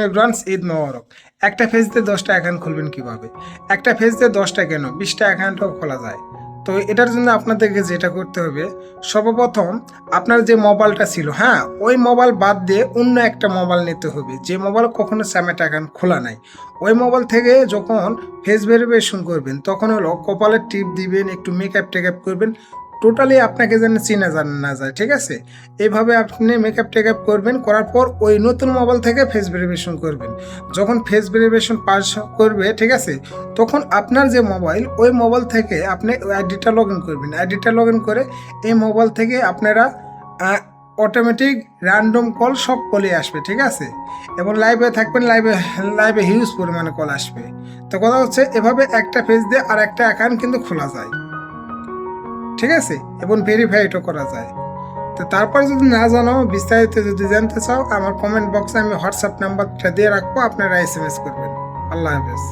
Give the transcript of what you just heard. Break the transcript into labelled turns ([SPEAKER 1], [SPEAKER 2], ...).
[SPEAKER 1] Everyone, Eid মোবারক। একটা page দিয়ে 10টা অ্যাকাউন্ট খুলবেন কিভাবে? একটা পেজ দিয়ে 10টা কেন 20টা অ্যাকাউন্টও খোলা যায়। তো এটার জন্য আপনাদেরকে যেটা করতে হবে, সর্বপ্রথম আপনার যে মোবাইলটা ছিল, হ্যাঁ, ওই মোবাইল বাদ দিয়ে অন্য একটা মোবাইল নিতে হবে, যে মোবাইল কখনো স্যামেট অ্যাকাউন্ট খোলা নাই। ওই মোবাইল থেকে যখন ফেস ভেরিফিকেশন করবেন তখন হলো কপালের টিপ দিবেন, একটু মেকআপ টেকআপ করবেন, টোটালি আপনাকে যেন চিনা জানা না যায়, ঠিক আছে? এইভাবে আপনি মেকআপ টেকআপ করবেন, করার পর ওই নতুন মোবাইল থেকে ফেস ভেরিফিকেশন করবেন। যখন ফেস ভেরিফিকেশন পাস করবে, ঠিক আছে, তখন আপনার যে মোবাইল, ওই মোবাইল থেকে আপনি আইডিটা লগ ইন করবেন। আইডিটা লগ ইন করে এই মোবাইল থেকে আপনারা অটোমেটিক র্যান্ডম কল সব কলই আসবে, ঠিক আছে? এবং লাইভে থাকবেন, লাইভে হিউজ পরিমাণে কল আসবে। তো কথা হচ্ছে, এভাবে একটা পেজ দিয়ে আর একটা অ্যাকাউন্ট কিন্তু খোলা যায়, ঠিক আছে, এবং ভেরিফাইডও করা যায়। তো তারপর যদি না জানো, বিস্তারিত যদি জানতে চাও, আমার কমেন্ট বক্সে আমি হোয়াটসঅ্যাপ নাম্বারটা দিয়ে রাখবো, আপনারা SMS করবেন। আল্লাহ হাফেজ।